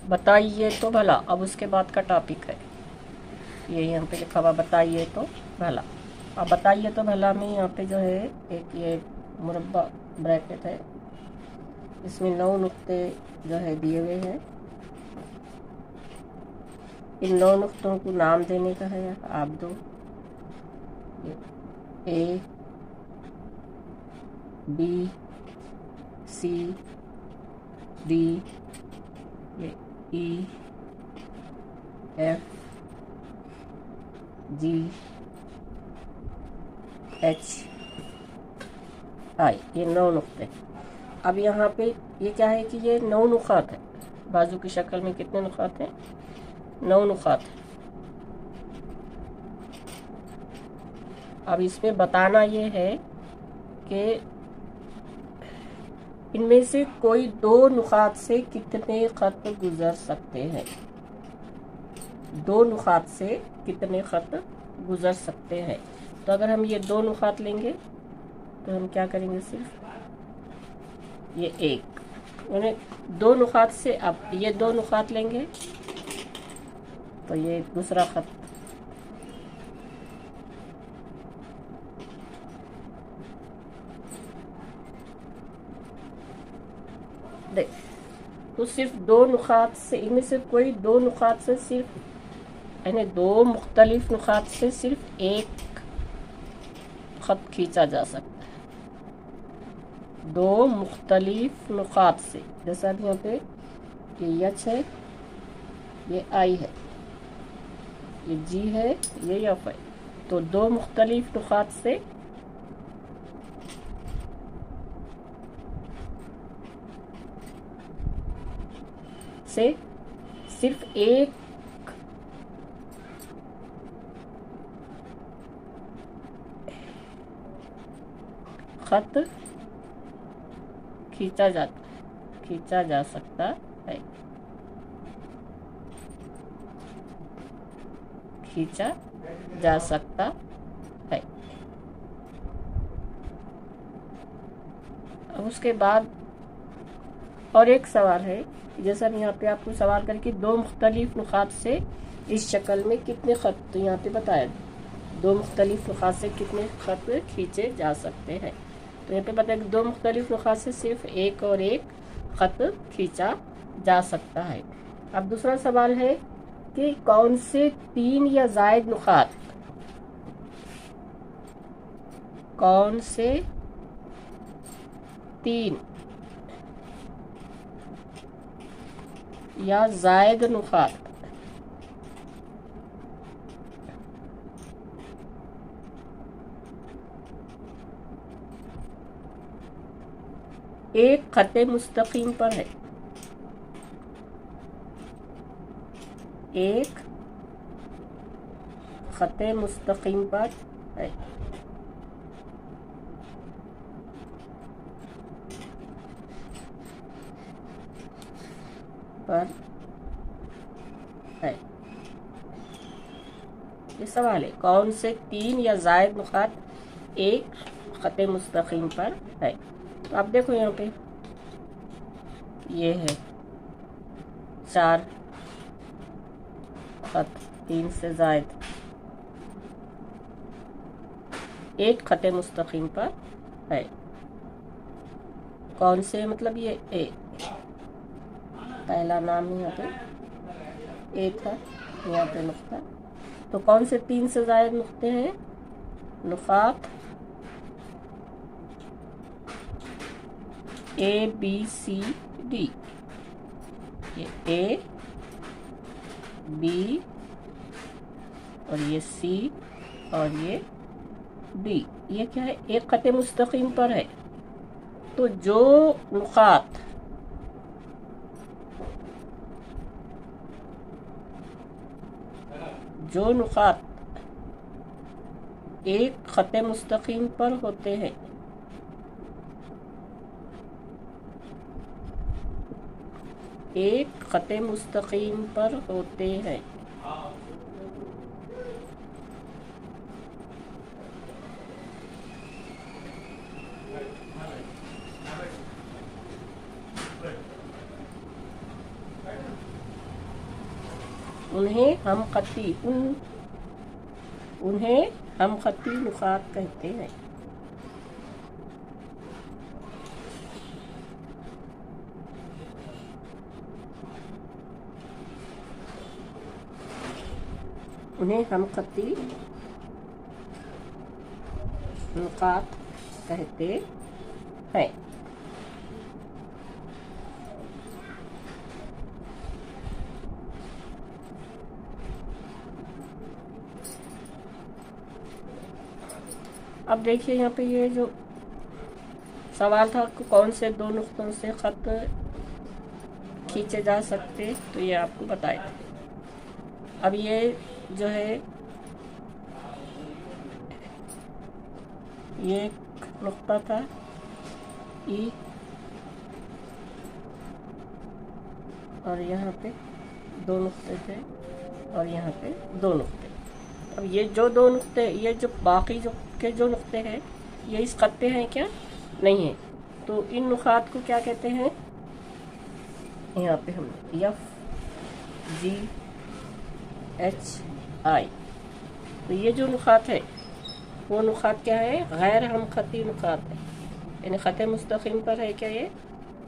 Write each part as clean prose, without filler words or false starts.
बताइए तो भला, अब उसके बाद का टॉपिक है ये यहाँ पे लिखा हुआ बताइए तो भला। अब बताइए तो भला में यहाँ पे जो है एक ये मुरब्बा ब्रैकेट है, इसमें 9 नुक्ते जो है दिए हुए हैं। इन 9 नुक्तों को नाम देने का है, आप दो। ए, बी, सी, डी, ई, एफ, जी, एच, आई, ये 9 नुक्ते। अब यहाँ पे ये क्या है कि ये 9 नुकात है। बाजू की शक्ल में कितने नुकात हैं? 9 नुकात है। अब इसमें बताना ये है कि इनमें से कोई 2 नुकात से कितने खत गुजर सकते हैं। 2 नुकात से कितने खत गुजर सकते हैं। तो अगर हम ये 2 नुकात लेंगे तो हम क्या करेंगे, सिर्फ ये एक उन्हें 2 नुकात से, अब ये 2 नुकात लेंगे तो ये दूसरा खत, देख तो सिर्फ 2 नुकात से, इनमें से कोई 2 नुकात से सिर्फ यानी 2 मुख्तलिफ नुकात से सिर्फ एक खत खींचा जा सकता है। 2 मुख्तलिफ नुकात से, जैसा अभी यहाँ पे ये एच है, ये आई है, ये जी है, ये एफ है। तो 2 मुख्तलिफ नुकात से सिर्फ एक खत खींचा जा सकता है। खींचा जा सकता है। अब उसके बाद और एक सवाल है, जैसा यहाँ पे आपको सवाल करके 2 मुख्तलिफ नुकात से इस शक्ल में कितने खत, तो यहाँ पे बताया 2 मुख्तलिफ नुकात से कितने खत खींचे जा सकते हैं। तो यहाँ पे बताया कि 2 मुख्तलिफ नुकात से सिर्फ एक और एक खत खींचा जा सकता है। अब दूसरा सवाल है कि कौन से 3 या ज़ायद नुकात, कौन से 3 या ज़ायद नुकात एक खत्ते मुस्तकीम पर है। एक खत्ते मुस्तकीम पर है। ये सवाल है, कौन से 3 या ज़ायद नुकात एक खत्ते मुस्तकीम पर है। तो आप देखो यहाँ पे ये है 4 खत, 3 से ज़ायद एक खत्ते मुस्तकीम पर है। कौन से, मतलब ये ए, पहला नाम यहाँ पे ए था, यहाँ पे नुक्ता। तो कौन से 3 से ज़ायद नुक्ते हैं? नुकात ए, बी, सी, डी। ये ए, बी और ये सी और ये डी, ये क्या है? एक खत्ते मुस्तकीम पर है। तो जो नुकात एक खत्ते मुस्तकीम पर होते हैं, एक खत्ते मुस्तकीम पर होते हैं, उन्हें हम खती उन्हें हम खती नुकात कहते हैं। उन्हें हम खती नुकात कहते हैं। अब देखिए यहाँ पे ये जो सवाल था कि कौन से दो नुक्तों से ख़त खींचे जा सकते, तो ये आपको बताया। अब ये जो है ये एक नुक्ता था ई, और यहाँ पे दो नुक्ते थे और यहाँ पे दो नुक्ते। अब ये जो दो नुक्ते, ये जो बाकी जो नुक्ते हैं ये इस खत्ते हैं क्या? नहीं है। तो इन नुकात को क्या कहते हैं? यहाँ पे हम FGHI, तो ये जो नुकात है वो नुकात क्या है? गैर हम खती नुकात है। यानी ख़त मुस्तक़िम पर है क्या? ये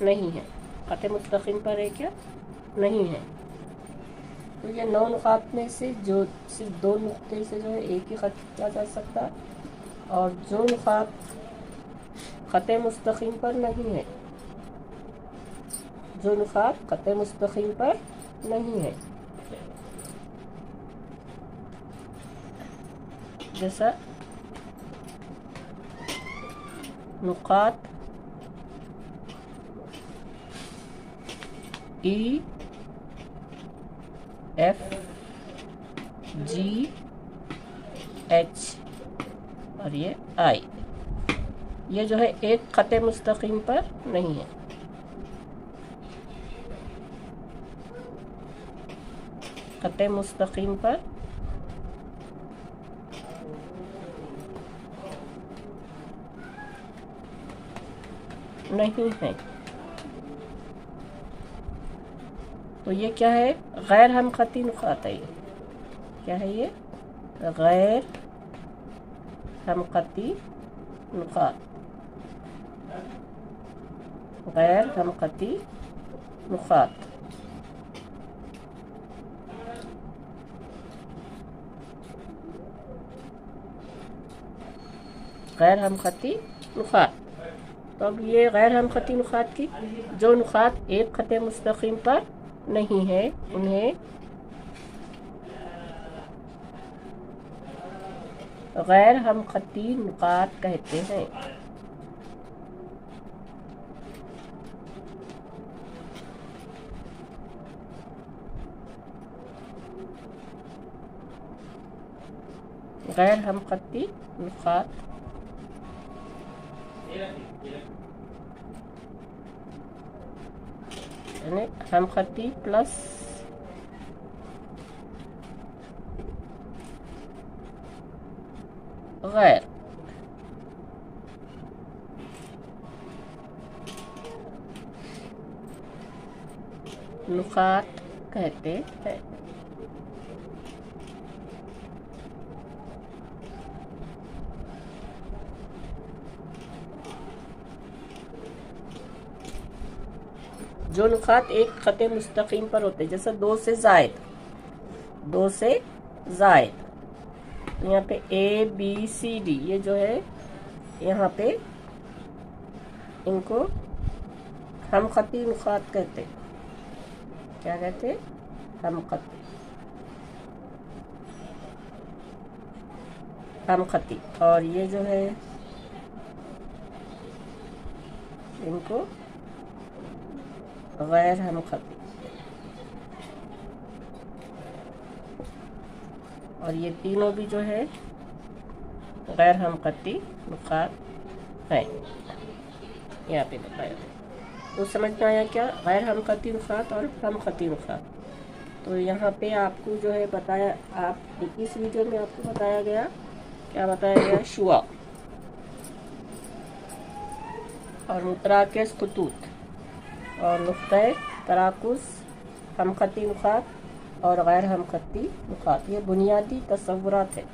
नहीं है। ख़त मुस्तक़िम पर है क्या? नहीं है। तो ये 9 नुकात में से जो सिर्फ 2 नुक्ते से जो है एक ही ख़त किया जा सकता, और जो नुकात ख़त मुस्तक़िम पर नहीं है, जो नुकात ख़त मुस्तक़िम पर नहीं है, जैसा नुकात E, F, G, H और ये I, ये जो है एक ख़त मुस्तक़िम पर नहीं है। ख़त मुस्तक़िम पर नहीं है। तो ये क्या है? गैर हम खती नुकात है। ये क्या है? ये गैर हम खती नुकात, गैर हम खती नुकात। गैर हम खती नुकात। तो अब ये गैर हम खती नुकात की जो नुकात एक ख़त मुस्तक़िम पर नहीं है उन्हें गैर हम खती नुकात कहते हैं। गैर हम खती नुकात यानी हम खती प्लस गैर। नुकात कहते हैं। जो नुकात एक ख़त मुस्तक़िम पर होते, जैसे 2 से ज़ायद, 2 से ज़ायद, यहाँ पे ABCD ये जो है यहाँ पे इनको हम खती नुकात कहते। क्या कहते? हम खती, हम खती। और ये जो है इनको गैर हम खती। और ये तीनों भी जो है गैर हम खती नुकात है। यहाँ पे बताया। तो समझ में आया क्या? गैर हम खती नुकात और हम खती नुकात। तो यहाँ पे आपको जो है बताया, आप इस वीडियो में आपको बताया गया, क्या बताया गया? शुआ और मुतराकिस खतूत और नुक्ता तराकुस हम खती नुकात और गैर हम खत्ती नुकात। ये बुनियादी तसव्वुरात है,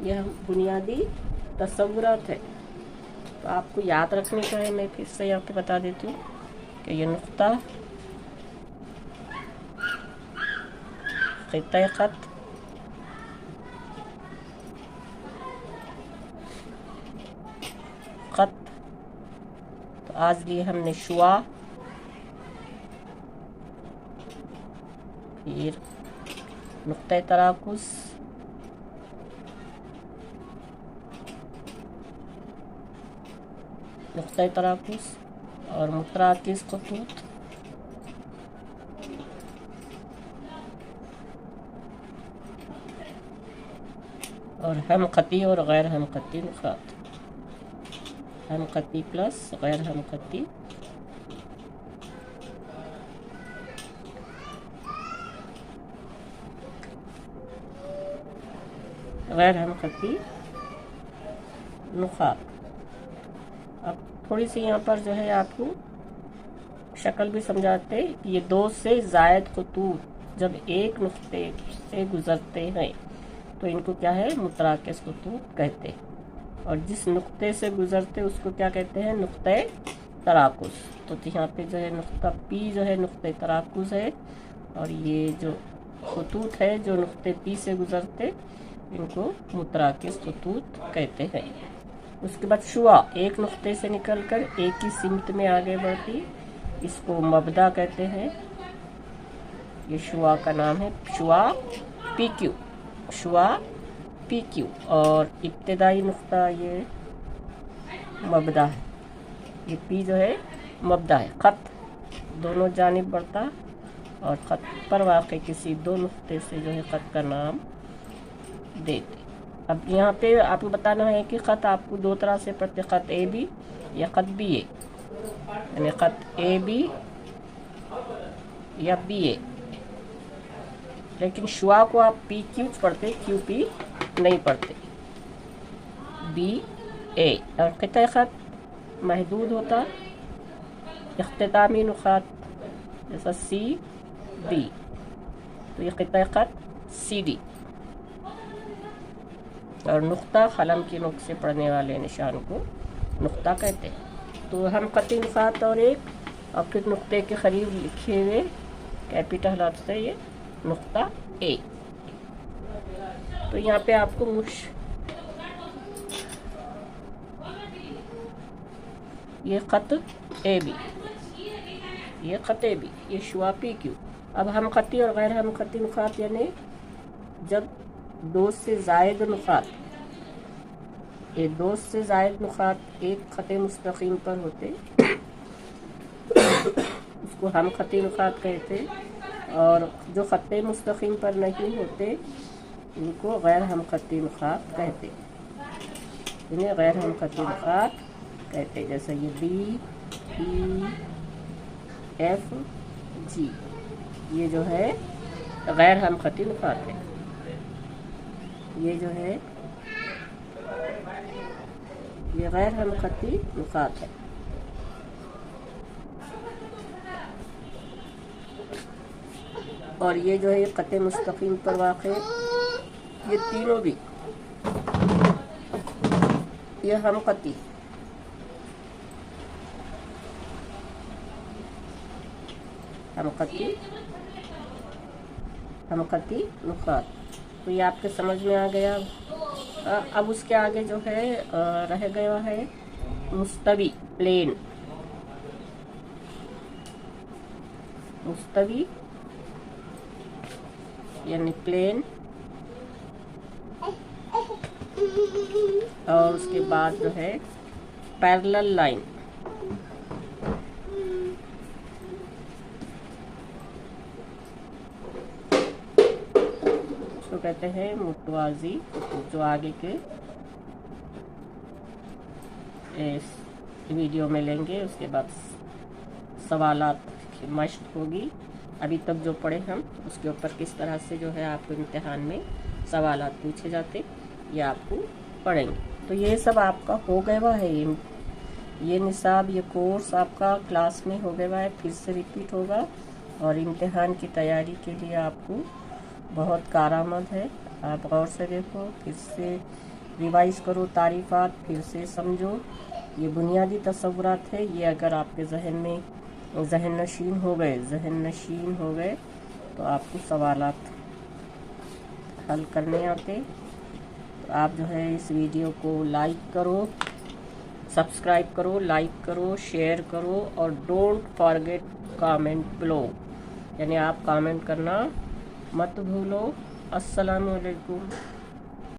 ये हम बुनियादी तसव्वुरात है। तो आपको याद रखने का है। मैं फिर से यहाँ पे बता देती हूँ कि ये नुक्ता, खित्ता खत, खत। तो आज लिए हमने शुआ, फिर नुक्ता तराकुस, नुक्ता तराकुस और मुतराकिस खतूत, और हम खती और गैर हम खती नुकात। हम खती प्लस गैर हम खती, गैर हम खती नुकात। अब थोड़ी सी यहाँ पर जो है आपको शक्ल भी समझाते कि ये दो से ज़ायद खतूत जब एक नुक्ते से गुजरते हैं तो इनको क्या है, मुतराकिस खतूत कहते हैं। और जिस नुक्ते से गुजरते उसको क्या कहते हैं, नुक्ते तराकुस। तो यहाँ पे जो है नुक्ता पी जो है नुक्ते तराकुस है, और ये जो खतूत है जो नुक्ते पी से गुजरते इनको मुतराकिस खतूत कहते हैं। उसके बाद शुआ, एक नुक्ते से निकलकर एक ही सिमत में आगे बढ़ती, इसको मबदा कहते हैं। ये शुआ का नाम है, शुआ पी क्यू, शुआ पी क्यू। और इब्तिदाई नुक्ता ये मबदा है, ये पी जो है मबदा है। ख़त दोनों जानिब बढ़ता और ख़त पर वाक़ई किसी दो नुक्ते से जो है ख़त का नाम देते। अब यहाँ पे आपको बताना है कि ख़त आपको दो तरह से पढ़ते, ख़त ए बी या ख़त बी ए, यानी ख़त ए बी या बी ए। लेकिन शुआ को आप पी क्यू पढ़ते, क्यू पी नहीं पढ़ते, बी ए। और क़िता ख़त महदूद होता, इख्तितामी नुक़ात जैसा सी डी, तो ये क़िता ख़त सी डी। और नुक्ता कलम की नोक से पढ़ने वाले निशान को नुक्ता कहते हैं। तो हम ख़ती नुक़ात और एक, और फिर नुक्ते के करीब लिखे हुए कैपिटल हर्फ से ये नुक्ता ए। तो यहाँ पे आपको ये ख़त ए बी, ये ख़त ए बी, ये शुआ पी क्यू। अब हम ख़ती और गैर हम ख़ती नुक़ात, यानी जब दो से ज़ायद नुक़ात, ये दो से ज़ायद नुक़ात एक ख़त मुस्तक़ीम पर होते उसको हम ख़ती नुक़ात कहते, और जो ख़त मुस्तक़ीम पर नहीं होते इनको गैर हम ख़ती नुक़ात कहते, इन्हें गैर हम ख़ती नुक़ात कहते। जैसे ये बी ई एफ जी, ये जो है गैर हम ख़ती नुक़ात है। ये जो है ये गैर हम ख़ती नुक़ात है। और ये जो है ख़त मुस्तक़ीम पर वाक़े, ये तीनों भी, ये हम ख़ती, हम ख़ती, हम ख़ती नुक़ात। तो ये आपके समझ में आ गया। अब उसके आगे जो है रह गया है मुस्तवी, प्लेन, मुस्तवी यानी प्लेन। और उसके बाद जो है पैरेलल लाइन, उसको कहते हैं मुतवाज़ी, जो आगे के इस वीडियो में लेंगे। उसके बाद सवालात की मश्क होगी। अभी तक जो पढ़े हम उसके ऊपर किस तरह से जो है आपको इम्तिहान में सवालात पूछे जाते ये आपको पढ़ेंगे। तो ये सब आपका हो गया है, ये निसाब, ये कोर्स आपका क्लास में हो गया है। फिर से रिपीट होगा और इम्तिहान की तैयारी के लिए आपको बहुत कारआमद है। आप गौर से देखो, फिर से रिवाइज़ करो तारीफ़ात, फिर से समझो। ये बुनियादी तसव्वुरात है, ये अगर आपके जहन में जहन नशीन हो गए तो आपको सवालात हल करने आते। तो आप जो है इस वीडियो को लाइक करो, सब्सक्राइब करो, लाइक करो, शेयर करो और डोंट फॉरगेट कमेंट बिलो, यानी आप कमेंट करना मत भूलो। अस्सलामु अलैकुम।